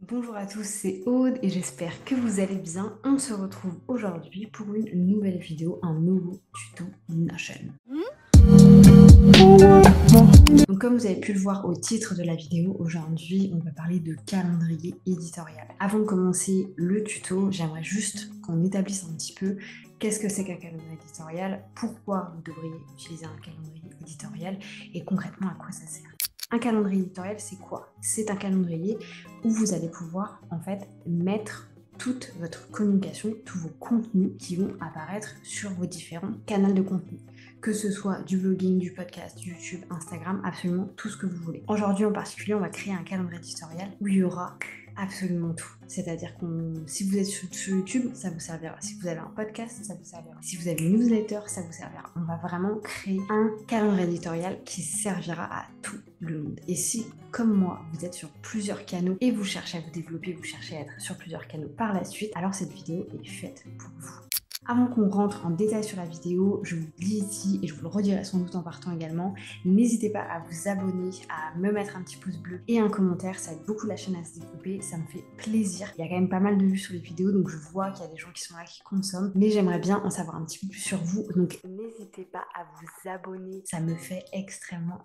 Bonjour à tous, c'est Aude et j'espère que vous allez bien. On se retrouve aujourd'hui pour une nouvelle vidéo, un nouveau tuto Notion. Donc comme vous avez pu le voir au titre de la vidéo, aujourd'hui on va parler de calendrier éditorial. Avant de commencer le tuto, j'aimerais juste qu'on établisse un petit peu qu'est-ce que c'est qu'un calendrier éditorial, pourquoi vous devriez utiliser un calendrier éditorial et concrètement à quoi ça sert. Un calendrier éditorial, c'est quoi? C'est un calendrier où vous allez pouvoir en fait mettre toute votre communication, tous vos contenus qui vont apparaître sur vos différents canaux de contenu. Que ce soit du blogging, du podcast, YouTube, Instagram, absolument tout ce que vous voulez. Aujourd'hui en particulier, on va créer un calendrier éditorial où il y aura absolument tout. C'est-à-dire que si vous êtes sur YouTube, ça vous servira. Si vous avez un podcast, ça vous servira. Si vous avez une newsletter, ça vous servira. On va vraiment créer un calendrier éditorial qui servira à tout le monde. Et si, comme moi, vous êtes sur plusieurs canaux et vous cherchez à vous développer, vous cherchez à être sur plusieurs canaux par la suite, alors cette vidéo est faite pour vous. Avant qu'on rentre en détail sur la vidéo, je vous le dis ici et je vous le redirai sans doute en partant également, n'hésitez pas à vous abonner, à me mettre un petit pouce bleu et un commentaire, ça aide beaucoup la chaîne à se développer, ça me fait plaisir. Il y a quand même pas mal de vues sur les vidéos, donc je vois qu'il y a des gens qui sont là, qui consomment, mais j'aimerais bien en savoir un petit peu plus sur vous, donc n'hésitez pas à vous abonner, ça me fait extrêmement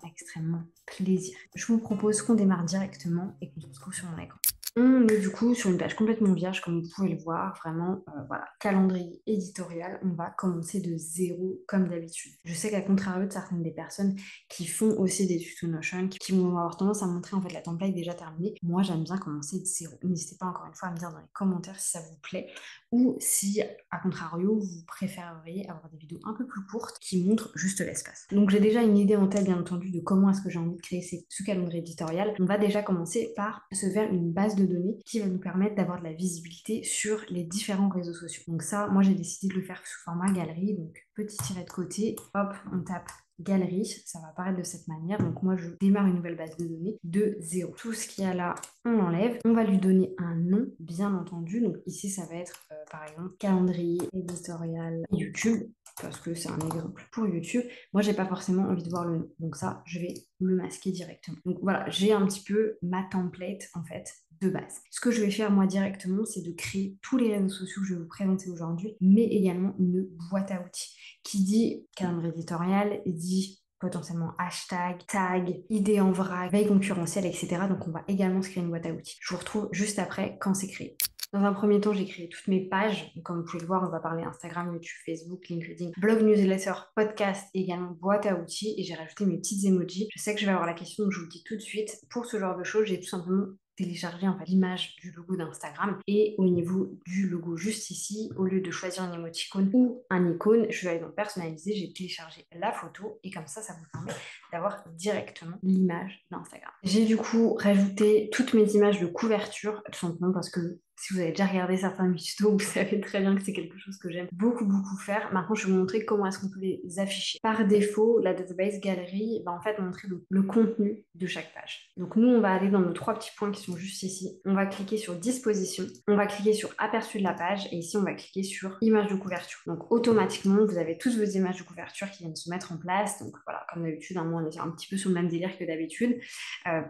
plaisir. Je vous propose qu'on démarre directement et qu'on se retrouve sur mon écran. On est du coup sur une page complètement vierge, comme vous pouvez le voir, vraiment, voilà, calendrier éditorial, on va commencer de zéro comme d'habitude. Je sais qu'à contrario de certaines des personnes qui font aussi des tutos Notion, qui vont avoir tendance à montrer en fait la template déjà terminée, moi j'aime bien commencer de zéro. N'hésitez pas encore une fois à me dire dans les commentaires si ça vous plaît, ou si, à contrario, vous préféreriez avoir des vidéos un peu plus courtes qui montrent juste l'espace. Donc j'ai déjà une idée en tête, bien entendu, de comment est-ce que j'ai envie de créer ce calendrier éditorial. On va déjà commencer par se faire une base de données qui va nous permettre d'avoir de la visibilité sur les différents réseaux sociaux. Donc ça, moi j'ai décidé de le faire sous format galerie, donc petit tiret de côté, hop, on tape galerie, ça va apparaître de cette manière. Donc moi je démarre une nouvelle base de données de zéro. Tout ce qu'il y a là, on l'enlève. On va lui donner un nom, bien entendu. Donc ici ça va être par exemple calendrier éditorial YouTube, parce que c'est un exemple pour YouTube. Moi j'ai pas forcément envie de voir le nom, donc ça je vais le masquer directement. Donc voilà, j'ai un petit peu ma template en fait de base. Ce que je vais faire moi directement, c'est de créer tous les réseaux sociaux que je vais vous présenter aujourd'hui, mais également une boîte à outils. Qui dit calendrier éditorial dit potentiellement hashtag, tag, idée en vrac, veille concurrentielle, etc. Donc on va également se créer une boîte à outils. Je vous retrouve juste après quand c'est créé. Dans un premier temps, j'ai créé toutes mes pages. Donc, comme vous pouvez le voir, on va parler Instagram, YouTube, Facebook, LinkedIn, blog, newsletter, podcast et également boîte à outils. Et j'ai rajouté mes petites emojis. Je sais que je vais avoir la question, donc je vous le dis tout de suite. Pour ce genre de choses, j'ai tout simplement télécharger en fait l'image du logo d'Instagram et au niveau du logo juste ici, au lieu de choisir un émoticône ou un icône, je vais aller dans personnaliser, j'ai téléchargé la photo et comme ça vous permet d'avoir directement l'image d'Instagram. J'ai du coup rajouté toutes mes images de couverture, tout simplement parce que si vous avez déjà regardé certains de mes tutos, vous savez très bien que c'est quelque chose que j'aime beaucoup faire. Maintenant, je vais vous montrer comment est-ce qu'on peut les afficher. Par défaut, la database galerie va en fait montrer le contenu de chaque page. Donc nous, on va aller dans nos trois petits points qui sont juste ici. On va cliquer sur disposition, on va cliquer sur aperçu de la page et ici, on va cliquer sur image de couverture. Donc automatiquement, vous avez toutes vos images de couverture qui viennent se mettre en place. Donc voilà, comme d'habitude, moi, on est un petit peu sur le même délire que d'habitude.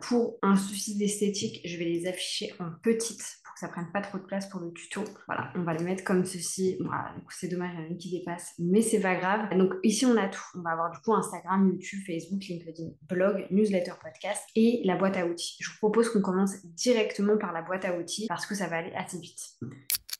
Pour un souci d'esthétique, je vais les afficher en petites pour que ça prenne pas trop de place pour le tuto. Voilà, on va les mettre comme ceci. Voilà, du coup, c'est dommage, il y en a une qui dépasse, mais c'est pas grave. Donc ici, on a tout. On va avoir du coup Instagram, YouTube, Facebook, LinkedIn, blog, newsletter, podcast et la boîte à outils. Je vous propose qu'on commence directement par la boîte à outils parce que ça va aller assez vite.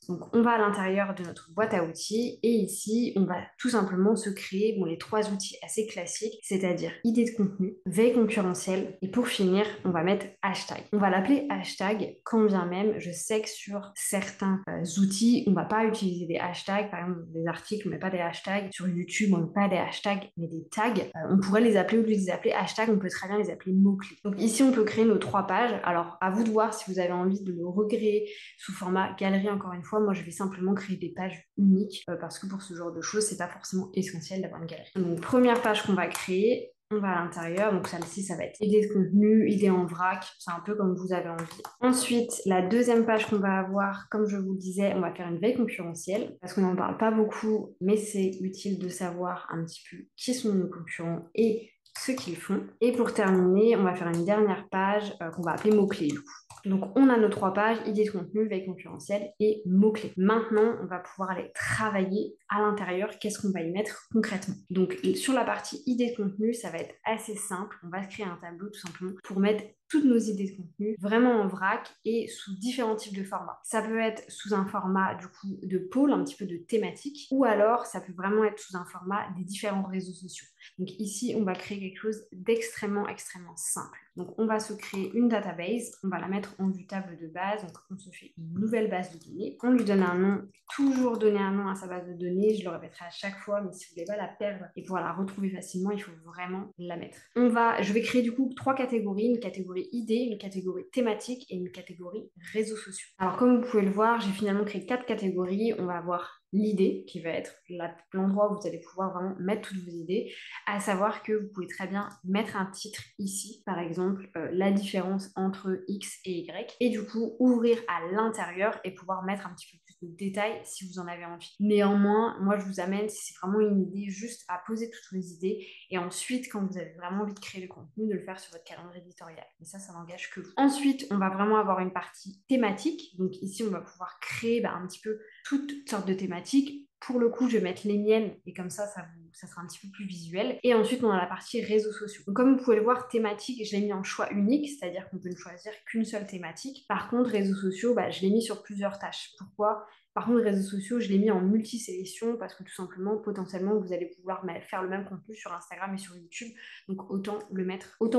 Donc on va à l'intérieur de notre boîte à outils et ici on va tout simplement se créer les trois outils assez classiques, c'est-à-dire idée de contenu, veille concurrentielle et pour finir on va mettre hashtag. On va l'appeler hashtag quand bien même je sais que sur certains outils on va pas utiliser des hashtags, par exemple des articles on met pas des hashtags, sur YouTube on met pas des hashtags mais des tags. On pourrait les appeler, au lieu de les appeler hashtags, on peut très bien les appeler mots-clés. Donc ici on peut créer nos trois pages, alors à vous de voir si vous avez envie de le recréer sous format galerie encore une fois. Moi, je vais simplement créer des pages uniques parce que pour ce genre de choses, c'est pas forcément essentiel d'avoir une galerie. Donc, première page qu'on va créer, on va à l'intérieur. Donc, celle-ci, ça va être idée de contenu, idée en vrac. C'est un peu comme vous avez envie. Ensuite, la deuxième page qu'on va avoir, comme je vous le disais, on va faire une veille concurrentielle parce qu'on n'en parle pas beaucoup, mais c'est utile de savoir un petit peu qui sont nos concurrents et ce qu'ils font. Et pour terminer, on va faire une dernière page qu'on va appeler mots-clés. Donc, on a nos 3 pages, idée de contenu, veille concurrentielle et mots-clés. Maintenant, on va pouvoir aller travailler à l'intérieur. Qu'est-ce qu'on va y mettre concrètement? Donc, sur la partie idée de contenu, ça va être assez simple. On va se créer un tableau tout simplement pour mettre toutes nos idées de contenu vraiment en vrac et sous différents types de formats. Ça peut être sous un format du coup de pôle, un petit peu de thématique, ou alors ça peut vraiment être sous un format des différents réseaux sociaux. Donc ici, on va créer quelque chose extrêmement simple. Donc on va se créer une database, on va la mettre en vue table de base, donc on se fait une nouvelle base de données, on lui donne un nom, toujours donner un nom à sa base de données, je le répéterai à chaque fois, mais si vous ne voulez pas la perdre et pouvoir la retrouver facilement, il faut vraiment la mettre. Je vais créer du coup 3 catégories, une catégorie idée, une catégorie thématique et une catégorie réseaux sociaux. Alors comme vous pouvez le voir, j'ai finalement créé 4 catégories. On va avoir l'idée qui va être l'endroit où vous allez pouvoir vraiment mettre toutes vos idées, à savoir que vous pouvez très bien mettre un titre ici, par exemple la différence entre X et Y, et du coup ouvrir à l'intérieur et pouvoir mettre un petit peu plus de détails si vous en avez envie. Néanmoins, moi je vous amène, si c'est vraiment une idée, juste à poser toutes vos idées et ensuite quand vous avez vraiment envie de créer le contenu, de le faire sur votre calendrier éditorial. Mais ça n'engage que vous. Ensuite, on va vraiment avoir une partie thématique. Donc ici, on va pouvoir créer un petit peu toutes sortes de thématiques. Pour le coup, je vais mettre les miennes et comme ça sera un petit peu plus visuel. Et ensuite, on a la partie réseaux sociaux. Donc, comme vous pouvez le voir, thématique, je l'ai mis en choix unique, c'est-à-dire qu'on peut ne choisir qu'une seule thématique. Par contre, réseaux sociaux, je l'ai mis sur plusieurs tâches. Pourquoi? Par contre, réseaux sociaux, je l'ai mis en multi-sélection parce que tout simplement, potentiellement, vous allez pouvoir faire le même contenu sur Instagram et sur YouTube. Donc, autant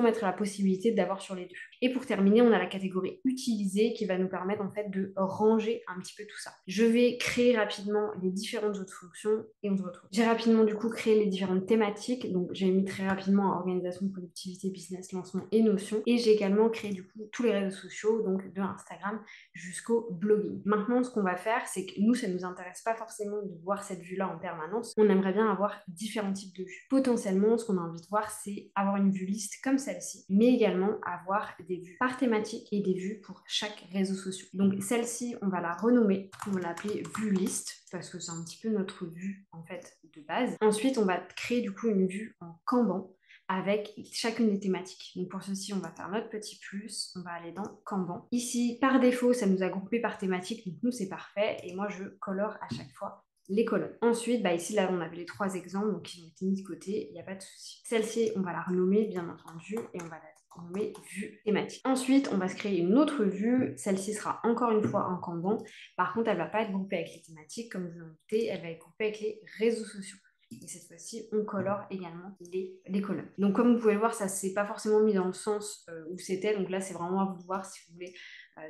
mettre la possibilité d'avoir sur les deux. Et pour terminer, on a la catégorie utilisée qui va nous permettre en fait de ranger un petit peu tout ça. Je vais créer rapidement les différentes autres fonctions et on se retrouve. J'ai rapidement du coup créé les différentes thématiques. Donc, j'ai mis très rapidement organisation, productivité, business, lancement et notion. Et j'ai également créé du coup tous les réseaux sociaux, donc de Instagram jusqu'au blogging. Maintenant, ce qu'on va faire, c'est que nous, ça ne nous intéresse pas forcément de voir cette vue-là en permanence. On aimerait bien avoir différents types de vues. Potentiellement, ce qu'on a envie de voir, c'est avoir une vue liste comme celle-ci, mais également avoir des vues par thématique et des vues pour chaque réseau social. Donc celle-ci, on va la renommer, on va l'appeler vue liste parce que c'est un petit peu notre vue en fait de base. Ensuite, on va créer du coup une vue en Kanban avec chacune des thématiques. Donc pour ceci, on va faire notre petit plus, on va aller dans Kanban. Ici, par défaut, ça nous a groupé par thématique, donc nous c'est parfait, et moi je colore à chaque fois les colonnes. Ensuite, ici là on avait les 3 exemples, donc ils ont été mis de côté, il n'y a pas de souci. Celle-ci, on va la renommer bien entendu, et on va la nommer vue thématique. Ensuite, on va se créer une autre vue, celle-ci sera encore une fois en Kanban, par contre elle ne va pas être groupée avec les thématiques, comme vous l'avez noté, elle va être groupée avec les réseaux sociaux. Et cette fois-ci, on colore également les colonnes. Donc comme vous pouvez le voir, ça ne s'est pas forcément mis dans le sens où c'était. Donc là, c'est vraiment à vous de voir si vous voulez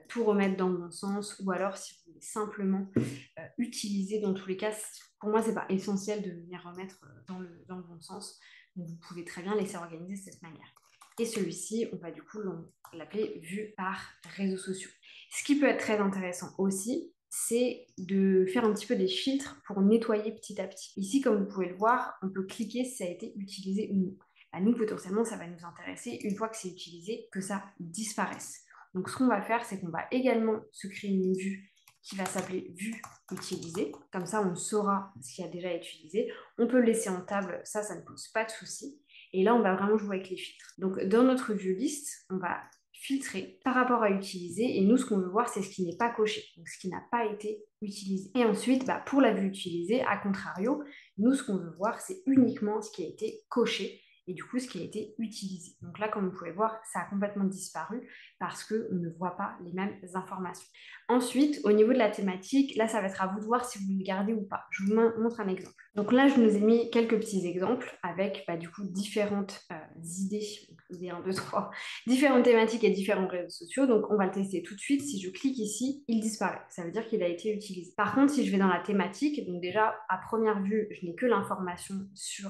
tout remettre dans le bon sens ou alors si vous voulez simplement utiliser. Dans tous les cas, pour moi, c'est pas essentiel de venir remettre dans le bon sens. Donc vous pouvez très bien laisser organiser de cette manière. Et celui-ci, on va du coup l'appeler vue par réseaux sociaux. Ce qui peut être très intéressant aussi, c'est de faire un petit peu des filtres pour nettoyer petit à petit. Ici, comme vous pouvez le voir, on peut cliquer si ça a été utilisé ou non. À nous, potentiellement, ça va nous intéresser une fois que c'est utilisé, que ça disparaisse. Donc, ce qu'on va faire, c'est qu'on va également se créer une vue qui va s'appeler vue utilisée. Comme ça, on saura ce qui a déjà été utilisé. On peut le laisser en table, ça ne pose pas de souci. Et là, on va vraiment jouer avec les filtres. Donc, dans notre vue liste, on va filtrer par rapport à utiliser. Et nous, ce qu'on veut voir, c'est ce qui n'est pas coché, donc ce qui n'a pas été utilisé. Et ensuite, pour la vue utilisée, à contrario, nous, ce qu'on veut voir, c'est uniquement ce qui a été coché et du coup ce qui a été utilisé. Donc là, comme vous pouvez voir, ça a complètement disparu parce qu'on ne voit pas les mêmes informations. Ensuite, au niveau de la thématique, là, ça va être à vous de voir si vous le gardez ou pas. Je vous montre un exemple. Donc là, je vous ai mis quelques petits exemples avec du coup différentes idées, idées 1, 2, 3, différentes thématiques et différents réseaux sociaux. Donc on va le tester tout de suite. Si je clique ici, il disparaît. Ça veut dire qu'il a été utilisé. Par contre, si je vais dans la thématique, donc déjà à première vue, je n'ai que l'information sur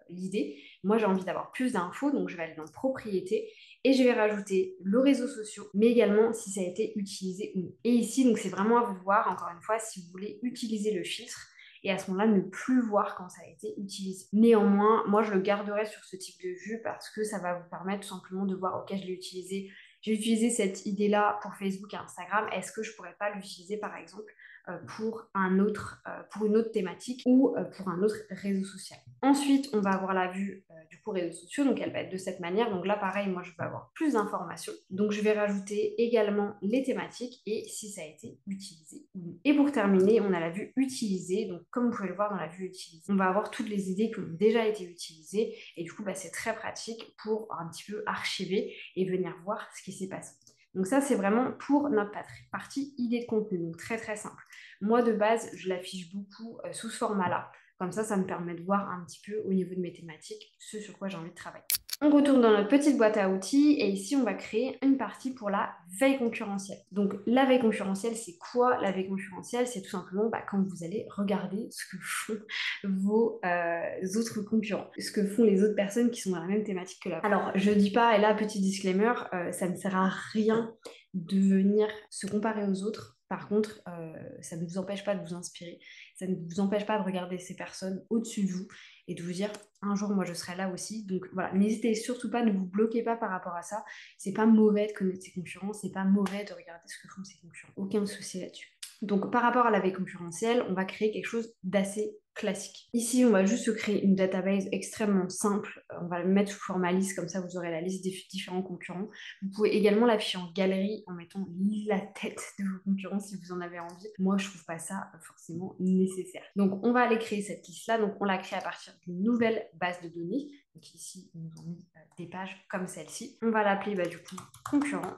l'idée. Moi, j'ai envie d'avoir plus d'infos, donc je vais aller dans propriétés et je vais rajouter le réseau social, mais également si ça a été utilisé ou non. Et ici, donc c'est vraiment à vous de voir, encore une fois, si vous voulez utiliser le filtre et à ce moment-là, ne plus voir quand ça a été utilisé. Néanmoins, moi, je le garderai sur ce type de vue parce que ça va vous permettre tout simplement de voir, ok, je l'ai utilisé, j'ai utilisé cette idée-là pour Facebook et Instagram, est-ce que je pourrais pas l'utiliser, par exemple, pour une autre thématique ou pour un autre réseau social. Ensuite, on va avoir la vue du coup réseaux sociaux, donc elle va être de cette manière. Donc là pareil, moi je vais avoir plus d'informations, donc je vais rajouter également les thématiques et si ça a été utilisé ou non. Et pour terminer, on a la vue utilisée, donc comme vous pouvez le voir dans la vue utilisée, on va avoir toutes les idées qui ont déjà été utilisées et du coup c'est très pratique pour un petit peu archiver et venir voir ce qui s'est passé. Donc ça, c'est vraiment pour notre partie idée de contenu, donc très très simple. Moi, de base, je l'affiche beaucoup sous ce format-là. Comme ça me permet de voir un petit peu au niveau de mes thématiques ce sur quoi j'ai envie de travailler. On retourne dans notre petite boîte à outils et ici, on va créer une partie pour la veille concurrentielle. Donc, la veille concurrentielle, c'est quoi la veille concurrentielle? C'est tout simplement quand vous allez regarder ce que font vos autres concurrents, ce que font les autres personnes qui sont dans la même thématique que la vôtre. Alors, je dis pas, et là, petit disclaimer, ça ne sert à rien de venir se comparer aux autres. Par contre, ça ne vous empêche pas de vous inspirer, ça ne vous empêche pas de regarder ces personnes au-dessus de vous et de vous dire un jour moi je serai là aussi. Donc voilà, n'hésitez surtout pas, ne vous bloquez pas par rapport à ça. C'est pas mauvais de connaître ses concurrents, c'est pas mauvais de regarder ce que font ses concurrents. Aucun souci là-dessus. Donc par rapport à la veille concurrentielle, on va créer quelque chose d'assez classique. Ici, on va juste se créer une database extrêmement simple. On va le mettre sous format liste, comme ça vous aurez la liste des différents concurrents. Vous pouvez également l'afficher en galerie en mettant la tête de vos concurrents si vous en avez envie. Moi, je trouve pas ça forcément nécessaire. Donc, on va aller créer cette liste-là. Donc, on la crée à partir d'une nouvelle base de données. Donc ici, ils nous ont mis des pages comme celle-ci. On va l'appeler du coup concurrent.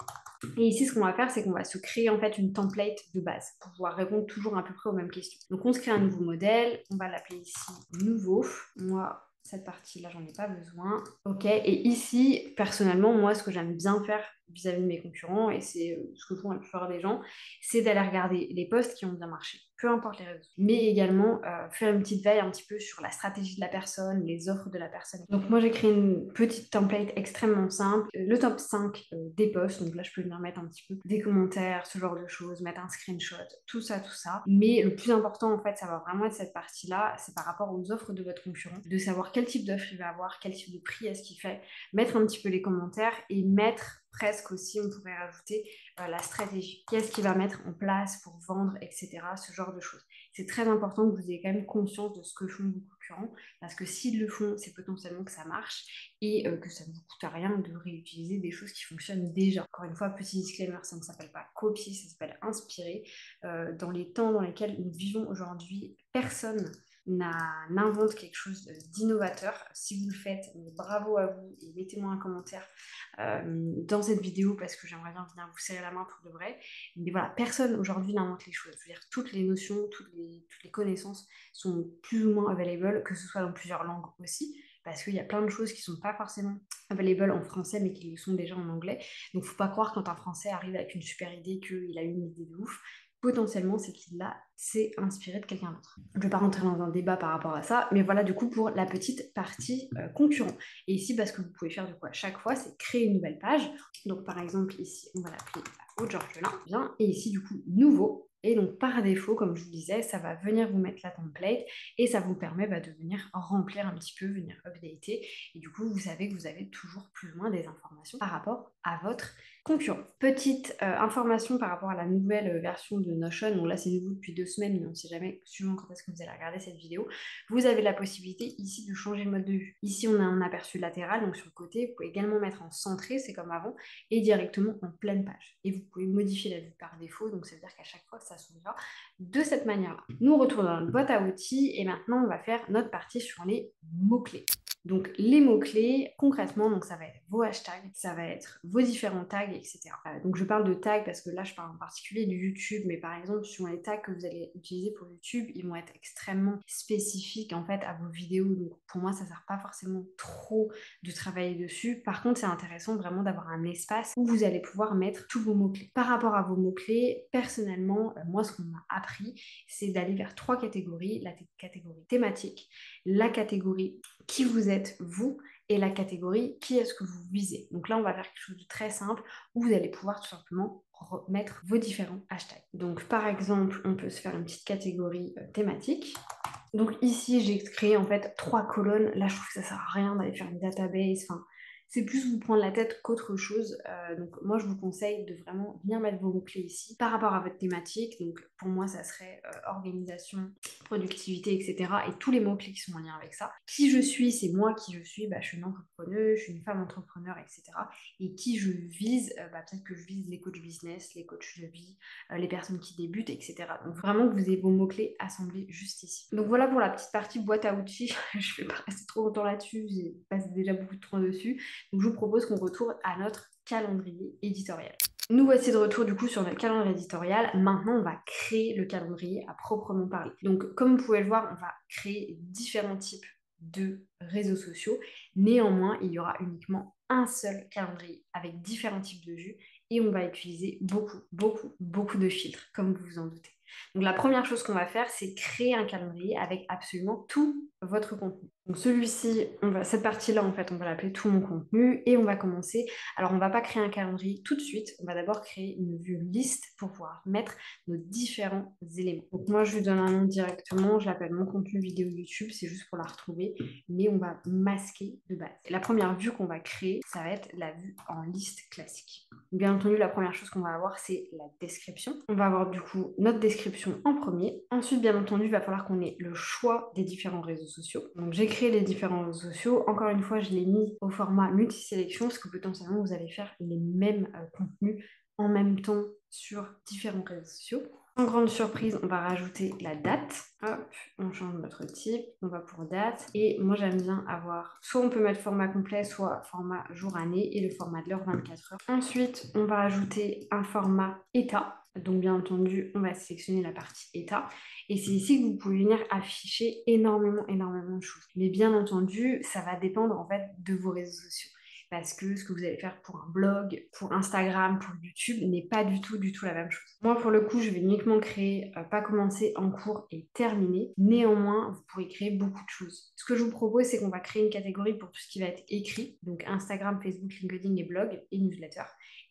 Et ici, ce qu'on va faire, c'est qu'on va se créer en fait une template de base pour pouvoir répondre toujours à peu près aux mêmes questions. Donc, on se crée un nouveau modèle. On va l'appeler ici nouveau. Moi, cette partie-là, j'en ai pas besoin. Ok, et ici, personnellement, moi, ce que j'aime bien faire vis-à-vis de mes concurrents, et c'est ce que font la plupart des gens, c'est d'aller regarder les posts qui ont bien marché, peu importe les réseaux, mais également faire une petite veille un petit peu sur la stratégie de la personne, les offres de la personne. Donc moi, j'ai créé une petite template extrêmement simple, le top 5 des posts, donc là, je peux venir mettre un petit peu des commentaires, ce genre de choses, mettre un screenshot, tout ça, mais le plus important, en fait, ça va vraiment être cette partie-là, c'est par rapport aux offres de votre concurrent, de savoir quel type d'offre il va avoir, quel type de prix est-ce qu'il fait, mettre un petit peu les commentaires et mettre presque aussi, on pourrait rajouter la stratégie. Qu'est-ce qu'il va mettre en place pour vendre, etc. Ce genre de choses. C'est très important que vous ayez quand même conscience de ce que font vos concurrents, parce que s'ils le font, c'est potentiellement que ça marche et que ça ne vous coûte rien de réutiliser des choses qui fonctionnent déjà. Encore une fois, petit disclaimer, ça ne s'appelle pas copier, ça s'appelle inspirer. Dans les temps dans lesquels nous vivons aujourd'hui, personne n'invente quelque chose d'innovateur. Si vous le faites, bravo à vous et mettez-moi un commentaire dans cette vidéo parce que j'aimerais bien venir vous serrer la main pour de vrai. Mais voilà, personne aujourd'hui n'invente les choses. Je veux dire, toutes les notions, toutes les connaissances sont plus ou moins available, que ce soit dans plusieurs langues aussi, parce qu'il y a plein de choses qui ne sont pas forcément available en français, mais qui le sont déjà en anglais. Donc, faut pas croire quand un Français arrive avec une super idée qu'il a une idée de ouf. Potentiellement, c'est qu'il s'est inspiré de quelqu'un d'autre. Je ne vais pas rentrer dans un débat par rapport à ça, mais voilà du coup pour la petite partie concurrent. Et ici, ce que vous pouvez faire du coup à chaque fois, c'est créer une nouvelle page. Donc par exemple, ici, on va l'appeler Aude Georgelin. Bien. Et ici, du coup, nouveau. Et donc par défaut, comme je vous disais, ça va venir vous mettre la template et ça vous permet de venir remplir un petit peu, venir updater. Et du coup, vous savez que vous avez toujours plus ou moins des informations par rapport à votre concurrent. Petite information par rapport à la nouvelle version de Notion. Donc là, c'est nouveau depuis 2 semaines, mais on ne sait jamais suivant quand est-ce que vous allez regarder cette vidéo. Vous avez la possibilité ici de changer le mode de vue. Ici, on a un aperçu latéral, donc sur le côté. Vous pouvez également mettre en centré, c'est comme avant, et directement en pleine page. Et vous pouvez modifier la vue par défaut, donc ça veut dire qu'à chaque fois, ça s'ouvrira de cette manière-là. Nous, on retourne dans notre boîte à outils et maintenant, on va faire notre partie sur les mots-clés. Donc les mots-clés, concrètement, donc ça va être vos hashtags, ça va être vos différents tags, etc. Donc je parle de tags parce que là je parle en particulier du YouTube, mais par exemple sur les tags que vous allez utiliser pour YouTube, ils vont être extrêmement spécifiques en fait à vos vidéos. Donc pour moi ça sert pas forcément trop de travailler dessus. Par contre c'est intéressant vraiment d'avoir un espace où vous allez pouvoir mettre tous vos mots-clés. Par rapport à vos mots-clés, personnellement, moi ce qu'on m'a appris, c'est d'aller vers 3 catégories. La catégorie thématique, la catégorie qui vous êtes vous et la catégorie qui est-ce que vous visez. Donc là on va faire quelque chose de très simple où vous allez pouvoir tout simplement mettre vos différents hashtags. Donc par exemple on peut se faire une petite catégorie thématique. Donc ici j'ai créé en fait 3 colonnes. Là je trouve que ça sert à rien d'aller faire une database, enfin c'est plus vous prendre la tête qu'autre chose. Donc moi je vous conseille de vraiment bien mettre vos mots-clés ici par rapport à votre thématique. Donc pour moi ça serait organisation, productivité, etc. Et tous les mots-clés qui sont en lien avec ça. Qui je suis, c'est moi qui je suis, je suis une entrepreneuse, je suis une femme entrepreneur, etc. Et qui je vise, peut-être que je vise les coachs business, les coachs de vie, les personnes qui débutent, etc. Donc vraiment que vous ayez vos mots-clés assemblés juste ici. Donc voilà pour la petite partie boîte à outils. Je vais pas rester trop longtemps là-dessus, j'ai passé déjà beaucoup de temps dessus. Donc je vous propose qu'on retourne à notre calendrier éditorial. Nous voici de retour du coup sur notre calendrier éditorial. Maintenant, on va créer le calendrier à proprement parler. Donc comme vous pouvez le voir, on va créer différents types de réseaux sociaux. Néanmoins, il y aura uniquement un seul calendrier avec différents types de vues et on va utiliser beaucoup de filtres, comme vous vous en doutez. Donc la première chose qu'on va faire, c'est créer un calendrier avec absolument tout votre contenu. Donc celui-ci, cette partie-là, en fait, on va l'appeler tout mon contenu et on va commencer. Alors on ne va pas créer un calendrier tout de suite, on va d'abord créer une vue liste pour pouvoir mettre nos différents éléments. Donc moi, je lui donne un nom directement, je l'appelle mon contenu vidéo YouTube, c'est juste pour la retrouver, mais on va masquer de base. Et la première vue qu'on va créer, ça va être la vue en liste classique. Bien entendu, la première chose qu'on va avoir, c'est la description. On va avoir du coup notre description en premier. Ensuite, bien entendu, il va falloir qu'on ait le choix des différents réseaux sociaux. Donc, j'ai créé les différents réseaux sociaux. Encore une fois, je l'ai mis au format multisélection parce que potentiellement, vous allez faire les mêmes contenus en même temps sur différents réseaux sociaux. En grande surprise, on va rajouter la date. Hop, on change notre type, on va pour date. Et moi, j'aime bien avoir, soit on peut mettre format complet, soit format jour-année et le format de l'heure 24 heures. Ensuite, on va ajouter un format état. Donc, bien entendu, on va sélectionner la partie état. Et c'est ici que vous pouvez venir afficher énormément de choses. Mais bien entendu, ça va dépendre en fait de vos réseaux sociaux parce que ce que vous allez faire pour un blog, pour Instagram, pour YouTube n'est pas du tout la même chose. Moi, pour le coup, je vais uniquement créer, pas commencer, en cours et terminer. Néanmoins, vous pourrez créer beaucoup de choses. Ce que je vous propose, c'est qu'on va créer une catégorie pour tout ce qui va être écrit, donc Instagram, Facebook, LinkedIn et blog et newsletter,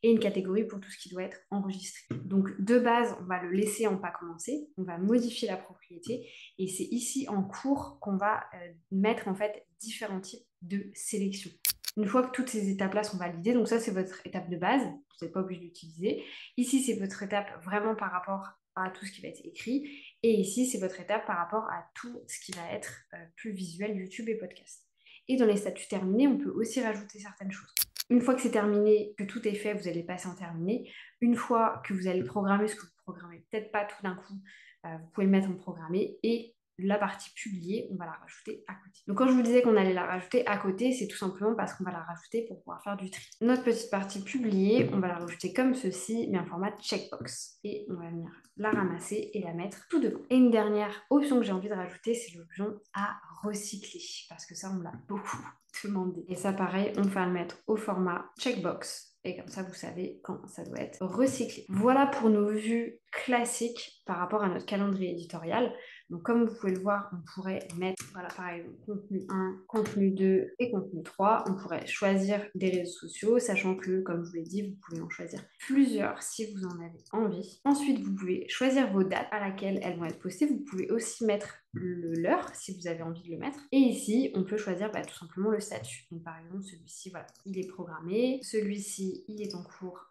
et une catégorie pour tout ce qui doit être enregistré. Donc, de base, on va le laisser en pas commencer, on va modifier la propriété, et c'est ici en cours qu'on va mettre en fait différents types de sélection. Une fois que toutes ces étapes-là sont validées, donc ça c'est votre étape de base, vous n'êtes pas obligé d'utiliser. Ici c'est votre étape vraiment par rapport à tout ce qui va être écrit. Et ici c'est votre étape par rapport à tout ce qui va être plus visuel, YouTube et podcast. Et dans les statuts terminés, on peut aussi rajouter certaines choses. Une fois que c'est terminé, que tout est fait, vous allez passer en terminé. Une fois que vous allez programmer ce que vous programmez, peut-être pas tout d'un coup, vous pouvez le mettre en programmé et la partie publiée, on va la rajouter à côté. Donc quand je vous disais qu'on allait la rajouter à côté, c'est tout simplement parce qu'on va la rajouter pour pouvoir faire du tri. Notre petite partie publiée, on va la rajouter comme ceci, mais en format checkbox. Et on va venir la ramasser et la mettre tout devant. Et une dernière option que j'ai envie de rajouter, c'est l'option à recycler, parce que ça, on me l'a beaucoup demandé. Et ça, pareil, on va le mettre au format checkbox. Et comme ça, vous savez quand ça doit être recyclé. Voilà pour nos vues classiques par rapport à notre calendrier éditorial. Donc, comme vous pouvez le voir, on pourrait mettre, voilà, pareil, contenu 1, contenu 2 et contenu 3. On pourrait choisir des réseaux sociaux, sachant que, comme je vous l'ai dit, vous pouvez en choisir plusieurs si vous en avez envie. Ensuite, vous pouvez choisir vos dates à laquelle elles vont être postées. Vous pouvez aussi mettre l'heure si vous avez envie de le mettre. Et ici, on peut choisir tout simplement le statut. Donc, par exemple, celui-ci, voilà, il est programmé. Celui-ci, il est en cours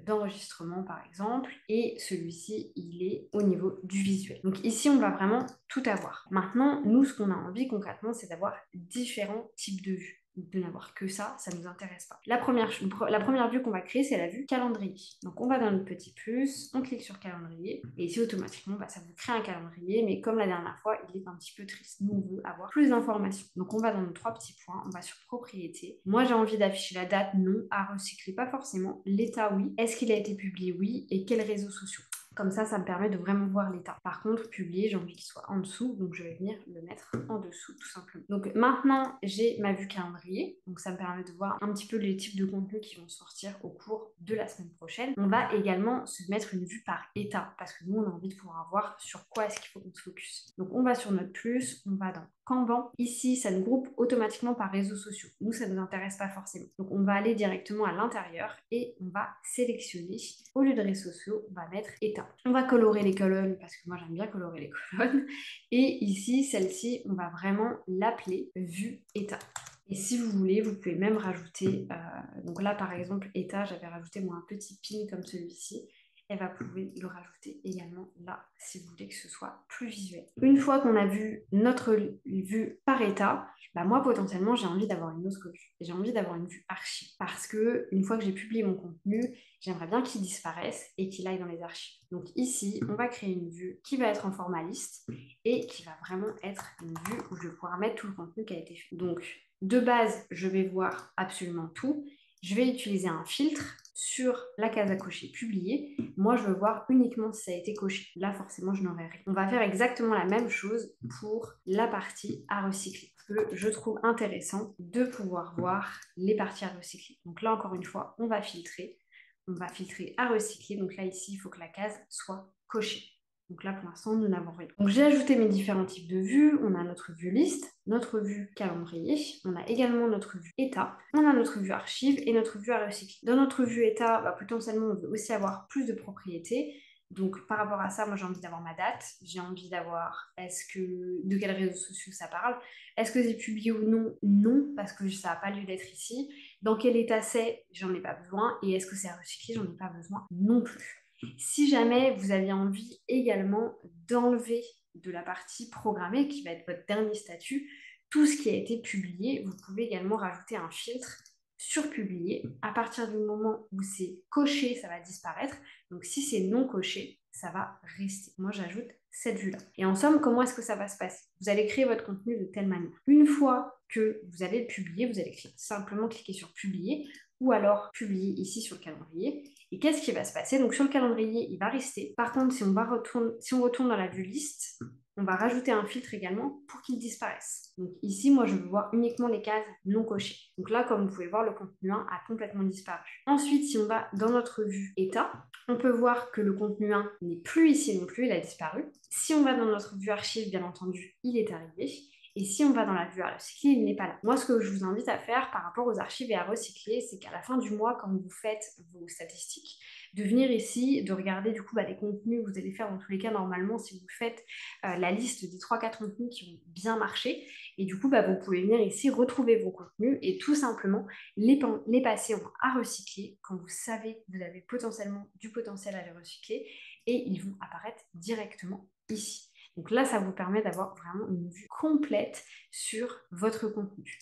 d'enregistrement, par exemple. Et celui-ci, il est au niveau du visuel. Donc ici, on va vraiment tout avoir. Maintenant, nous, ce qu'on a envie concrètement, c'est d'avoir différents types de vues. De n'avoir que ça ne nous intéresse pas. La première vue qu'on va créer, c'est la vue calendrier. Donc on va dans notre petit plus, on clique sur calendrier, et ici automatiquement, ça vous crée un calendrier, mais comme la dernière fois, il est un petit peu triste. Nous, on veut avoir plus d'informations. Donc on va dans nos 3 petits points, on va sur propriété. Moi, j'ai envie d'afficher la date, non, à recycler, pas forcément. L'état, oui. Est-ce qu'il a été publié, oui, et quels réseaux sociaux. Comme ça me permet de vraiment voir l'état. Par contre, publier, j'ai envie qu'il soit en dessous, donc je vais venir le mettre en dessous, tout simplement. Donc maintenant, j'ai ma vue calendrier, donc ça me permet de voir un petit peu les types de contenus qui vont sortir au cours de la semaine prochaine. On va également se mettre une vue par état, parce que nous, on a envie de pouvoir voir sur quoi est-ce qu'il faut qu'on se focus. Donc on va sur notre plus, on va dans Kanban. Ici, ça nous groupe automatiquement par réseaux sociaux. Nous, ça ne nous intéresse pas forcément. Donc on va aller directement à l'intérieur et on va sélectionner, au lieu de réseaux sociaux, on va mettre état. On va colorer les colonnes parce que moi j'aime bien colorer les colonnes. Et ici, celle-ci, on va vraiment l'appeler vue état. Et si vous voulez, vous pouvez même rajouter, donc là par exemple, Eta, j'avais rajouté moi un petit pin comme celui-ci. Et vous pouvez le rajouter également là, si vous voulez que ce soit plus visuel. Une fois qu'on a vu notre vue par état, bah moi potentiellement j'ai envie d'avoir une autre vue. J'ai envie d'avoir une vue archive. Parce que une fois que j'ai publié mon contenu, j'aimerais bien qu'il disparaisse et qu'il aille dans les archives. Donc ici, on va créer une vue qui va être en format liste et qui va vraiment être une vue où je vais pouvoir mettre tout le contenu qui a été fait. Donc de base, je vais voir absolument tout. Je vais utiliser un filtre sur la case à cocher publier. Moi, je veux voir uniquement si ça a été coché. Là, forcément, je n'aurai rien. On va faire exactement la même chose pour la partie à recycler. Parce que je trouve intéressant de pouvoir voir les parties à recycler. Donc là, encore une fois, on va filtrer. On va filtrer à recycler. Donc là, ici, il faut que la case soit cochée. Donc là, pour l'instant, nous n'avons rien. Donc j'ai ajouté mes différents types de vues. On a notre vue liste, notre vue calendrier. On a également notre vue état. On a notre vue archive et notre vue à recycler. Dans notre vue état, potentiellement, on veut aussi avoir plus de propriétés. Donc par rapport à ça, moi j'ai envie d'avoir ma date, j'ai envie d'avoir de quels réseaux sociaux ça parle, est-ce que c'est publié ou non? Non, parce que ça n'a pas lieu d'être ici. Dans quel état c'est? J'en ai pas besoin. Et est-ce que c'est à recycler? J'en ai pas besoin non plus. Si jamais vous aviez envie également d'enlever de la partie programmée, qui va être votre dernier statut, tout ce qui a été publié, vous pouvez également rajouter un filtre sur publier. À partir du moment où c'est coché, ça va disparaître. Donc si c'est non coché, ça va rester. Moi, j'ajoute cette vue-là. Et en somme, comment est-ce que ça va se passer? Vous allez créer votre contenu de telle manière. Une fois que vous allez le publier, vous allez simplement cliquer sur publier ou alors publier ici sur le calendrier. Et qu'est-ce qui va se passer? Donc sur le calendrier, il va rester. Par contre, si on retourne dans la vue liste, on va rajouter un filtre également pour qu'il disparaisse. Donc ici, moi, je veux voir uniquement les cases non cochées. Donc là, comme vous pouvez voir, le contenu 1 a complètement disparu. Ensuite, si on va dans notre vue état, on peut voir que le contenu 1 n'est plus ici non plus, il a disparu. Si on va dans notre vue archive, bien entendu, il est arrivé. Et si on va dans la vue à recycler, il n'est pas là. Moi, ce que je vous invite à faire par rapport aux archives et à recycler, c'est qu'à la fin du mois, quand vous faites vos statistiques, de venir ici, de regarder du coup les contenus que vous allez faire dans tous les cas normalement si vous faites la liste des 3-4 contenus qui ont bien marché. Et du coup, vous pouvez venir ici retrouver vos contenus et tout simplement les passer à recycler quand vous savez que vous avez potentiellement du potentiel à les recycler et ils vont apparaître directement ici. Donc là, ça vous permet d'avoir vraiment une vue complète sur votre contenu.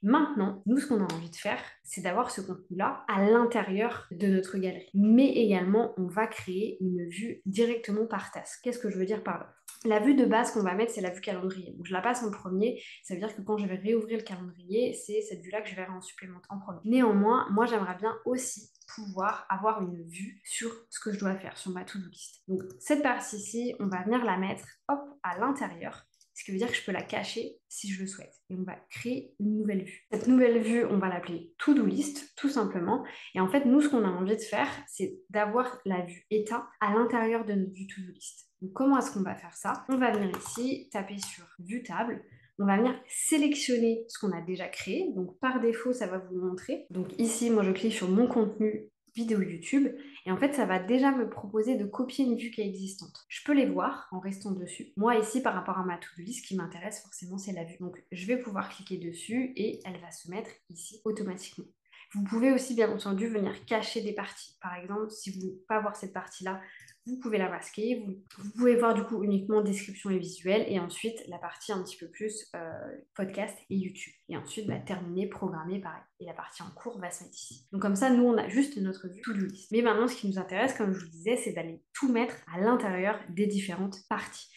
Maintenant, nous, ce qu'on a envie de faire, c'est d'avoir ce contenu-là à l'intérieur de notre galerie. Mais également, on va créer une vue directement par task. Qu'est-ce que je veux dire par là? La vue de base qu'on va mettre, c'est la vue calendrier. Donc je la passe en premier, ça veut dire que quand je vais réouvrir le calendrier, c'est cette vue-là que je verrai en supplémentaire en premier. Néanmoins, moi j'aimerais bien aussi pouvoir avoir une vue sur ce que je dois faire, sur ma to-do list. Donc cette partie-ci, on va venir la mettre hop, à l'intérieur. Ce qui veut dire que je peux la cacher si je le souhaite. Et on va créer une nouvelle vue. Cette nouvelle vue, on va l'appeler To-Do List, tout simplement. Et en fait, nous, ce qu'on a envie de faire, c'est d'avoir la vue état à l'intérieur de notre vue To-Do List. Donc, comment est-ce qu'on va faire ça? On va venir ici, taper sur Vue table. On va venir sélectionner ce qu'on a déjà créé. Donc, par défaut, ça va vous montrer. Donc, ici, moi, je clique sur mon contenu vidéo YouTube et en fait ça va déjà me proposer de copier une vue qui est existante. Je peux les voir en restant dessus. Moi ici par rapport à ma to-do list, ce qui m'intéresse forcément c'est la vue. Donc je vais pouvoir cliquer dessus et elle va se mettre ici automatiquement. Vous pouvez aussi bien entendu venir cacher des parties. Par exemple, si vous ne voulez pas voir cette partie-là, vous pouvez la masquer. Vous pouvez voir du coup uniquement description et visuel et ensuite la partie un petit peu plus podcast et YouTube. Et ensuite, terminer, programmer, pareil. Et la partie en cours va se mettre ici. Donc comme ça, nous, on a juste notre vue to-do list. Mais maintenant, ce qui nous intéresse, comme je vous le disais, c'est d'aller tout mettre à l'intérieur des différentes parties.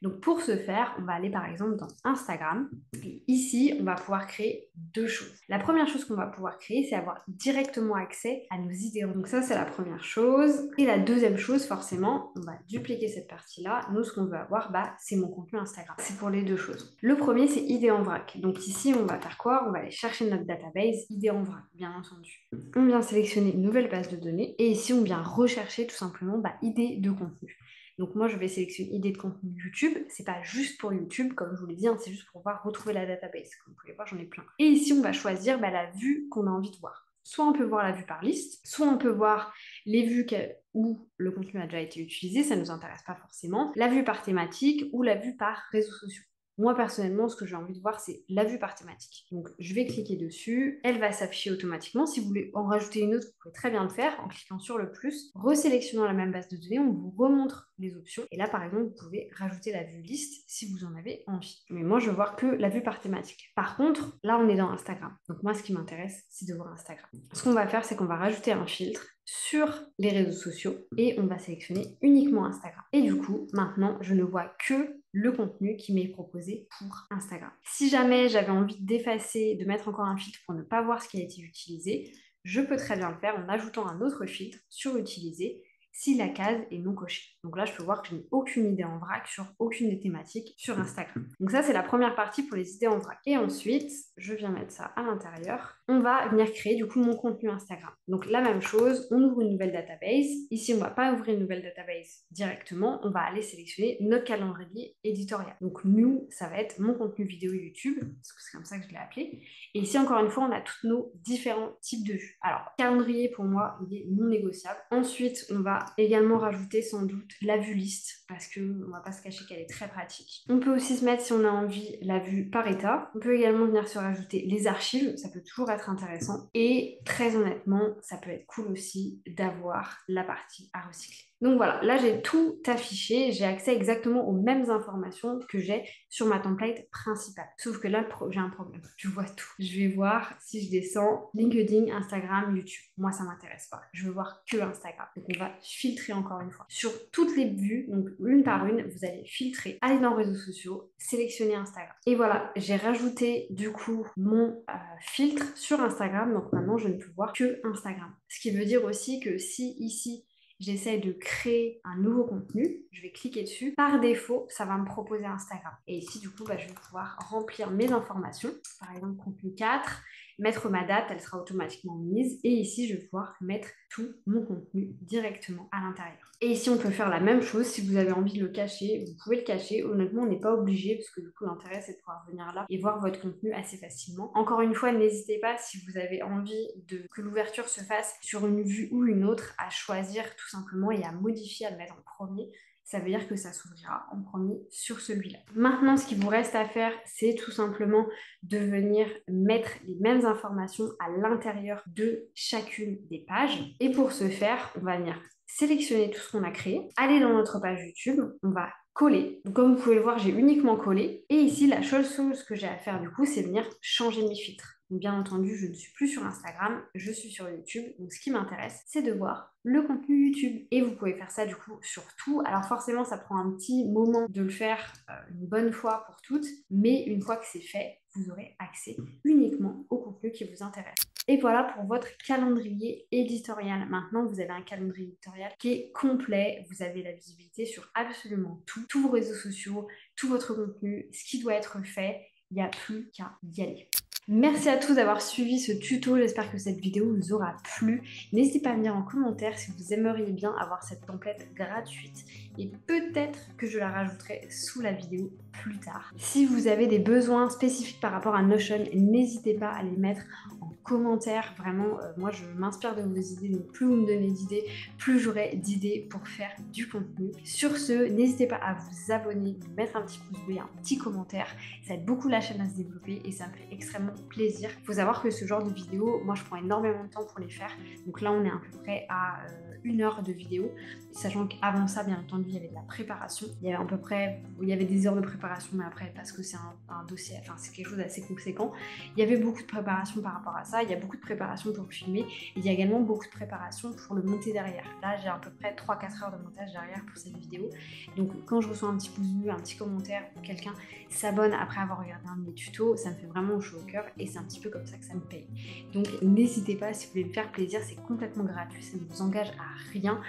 Donc pour ce faire, on va aller par exemple dans Instagram. Et ici, on va pouvoir créer deux choses. La première chose qu'on va pouvoir créer, c'est avoir directement accès à nos idéaux. Donc ça, c'est la première chose. Et la deuxième chose, forcément, on va dupliquer cette partie-là. Nous, ce qu'on veut avoir, c'est mon contenu Instagram. C'est pour les deux choses. Le premier, c'est idée en vrac. Donc ici, on va faire quoi? On va aller chercher notre database idée en vrac, bien entendu. On vient sélectionner une nouvelle base de données. Et ici, on vient rechercher tout simplement idée de contenu. Donc moi, je vais sélectionner idée de contenu YouTube. C'est pas juste pour YouTube, comme je vous l'ai dit, c'est juste pour pouvoir retrouver la database. Comme vous pouvez voir, j'en ai plein. Et ici, on va choisir la vue qu'on a envie de voir. Soit on peut voir la vue par liste, soit on peut voir les vues où le contenu a déjà été utilisé, ça ne nous intéresse pas forcément, la vue par thématique ou la vue par réseaux sociaux. Moi, personnellement, ce que j'ai envie de voir, c'est la vue par thématique. Donc, je vais cliquer dessus. Elle va s'afficher automatiquement. Si vous voulez en rajouter une autre, vous pouvez très bien le faire en cliquant sur le plus. Resélectionnant la même base de données, on vous remontre les options. Et là, par exemple, vous pouvez rajouter la vue liste si vous en avez envie. Mais moi, je veux voir que la vue par thématique. Par contre, là, on est dans Instagram. Donc, moi, ce qui m'intéresse, c'est de voir Instagram. Ce qu'on va faire, c'est qu'on va rajouter un filtre sur les réseaux sociaux et on va sélectionner uniquement Instagram. Et du coup, maintenant, je ne vois que le contenu qui m'est proposé pour Instagram. Si jamais j'avais envie d'effacer, de mettre encore un filtre pour ne pas voir ce qui a été utilisé, je peux très bien le faire en ajoutant un autre filtre sur utiliser si la case est non cochée. Donc là, je peux voir que je n'ai aucune idée en vrac sur aucune des thématiques sur Instagram. Donc ça, c'est la première partie pour les idées en vrac. Et ensuite, je viens mettre ça à l'intérieur. On va venir créer du coup mon contenu Instagram. Donc la même chose, on ouvre une nouvelle database. Ici, on ne va pas ouvrir une nouvelle database directement. On va aller sélectionner notre calendrier éditorial. Donc nous, ça va être mon contenu vidéo YouTube, parce que c'est comme ça que je l'ai appelé. Et ici, encore une fois, on a tous nos différents types de vues. Alors, calendrier, pour moi, il est non négociable. Ensuite, on va également rajouter sans doute la vue liste, parce qu'on ne va pas se cacher qu'elle est très pratique. On peut aussi se mettre, si on a envie, la vue par état. On peut également venir se rajouter les archives, ça peut toujours être intéressant. Et très honnêtement, ça peut être cool aussi d'avoir la partie à recycler. Donc voilà, là j'ai tout affiché, j'ai accès exactement aux mêmes informations que j'ai sur ma template principale. Sauf que là, j'ai un problème, je vois tout. Je vais voir si je descends LinkedIn, Instagram, YouTube. Moi, ça m'intéresse pas. Je veux voir que Instagram. Donc on va filtrer encore une fois. Sur toutes les vues, donc une par une, vous allez filtrer, aller dans réseaux sociaux, sélectionner Instagram. Et voilà, j'ai rajouté du coup mon filtre sur Instagram. Donc maintenant, je ne peux voir que Instagram. Ce qui veut dire aussi que si ici, j'essaie de créer un nouveau contenu, je vais cliquer dessus. Par défaut, ça va me proposer Instagram. Et ici, du coup, je vais pouvoir remplir mes informations. Par exemple, contenu 4, mettre ma date, elle sera automatiquement mise. Et ici, je vais pouvoir mettre tout mon contenu directement à l'intérieur. Et ici, on peut faire la même chose. Si vous avez envie de le cacher, vous pouvez le cacher. Honnêtement, on n'est pas obligé parce que du coup, l'intérêt, c'est de pouvoir venir là et voir votre contenu assez facilement. Encore une fois, n'hésitez pas, si vous avez envie que l'ouverture se fasse sur une vue ou une autre, à choisir tout simplement et à modifier, à le mettre en premier. Ça veut dire que ça s'ouvrira en premier sur celui-là. Maintenant, ce qu'il vous reste à faire, c'est tout simplement de venir mettre les mêmes informations à l'intérieur de chacune des pages. Et pour ce faire, on va venir sélectionner tout ce qu'on a créé, aller dans notre page YouTube, on va coller. Donc, comme vous pouvez le voir, j'ai uniquement collé. Et ici, la seule chose que j'ai à faire du coup, c'est venir changer mes filtres. Donc, bien entendu, je ne suis plus sur Instagram, je suis sur YouTube. Donc ce qui m'intéresse, c'est de voir le contenu YouTube. Et vous pouvez faire ça du coup sur tout. Alors forcément, ça prend un petit moment de le faire une bonne fois pour toutes. Mais une fois que c'est fait, vous aurez accès uniquement au contenu qui vous intéresse. Et voilà pour votre calendrier éditorial. Maintenant, vous avez un calendrier éditorial qui est complet. Vous avez la visibilité sur absolument tout, tous vos réseaux sociaux, tout votre contenu, ce qui doit être fait. Il n'y a plus qu'à y aller. Merci à tous d'avoir suivi ce tuto, j'espère que cette vidéo vous aura plu. N'hésitez pas à me dire en commentaire si vous aimeriez bien avoir cette template gratuite et peut-être que je la rajouterai sous la vidéo plus tard. Si vous avez des besoins spécifiques par rapport à Notion, n'hésitez pas à les mettre en commentaire. Vraiment, moi je m'inspire de vos idées, donc plus vous me donnez d'idées, plus j'aurai d'idées pour faire du contenu. Sur ce, n'hésitez pas à vous abonner, mettre un petit pouce bleu, un petit commentaire. Ça aide beaucoup la chaîne à se développer et ça me fait extrêmement plaisir. Il faut savoir que ce genre de vidéos, moi je prends énormément de temps pour les faire. Donc là on est à peu près à 1 heure de vidéo, sachant qu'avant ça, bien entendu, il y avait de la préparation. Il y avait à peu près, il y avait des heures de préparation, mais après parce que c'est un dossier, enfin c'est quelque chose d'assez conséquent. Il y avait beaucoup de préparation par rapport à ça. Il y a beaucoup de préparation pour filmer. Et il y a également beaucoup de préparation pour le monter derrière. Là j'ai à peu près 3-4 heures de montage derrière pour cette vidéo. Donc quand je reçois un petit pouce bleu, un petit commentaire, ou quelqu'un s'abonne après avoir regardé un de mes tutos, ça me fait vraiment chaud au cœur et c'est un petit peu comme ça que ça me paye. Donc n'hésitez pas, si vous voulez me faire plaisir, c'est complètement gratuit, ça ne vous engage à rien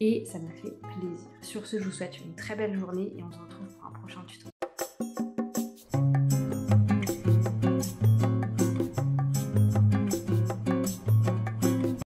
et ça me fait plaisir. Sur ce, je vous souhaite une très belle journée et on se retrouve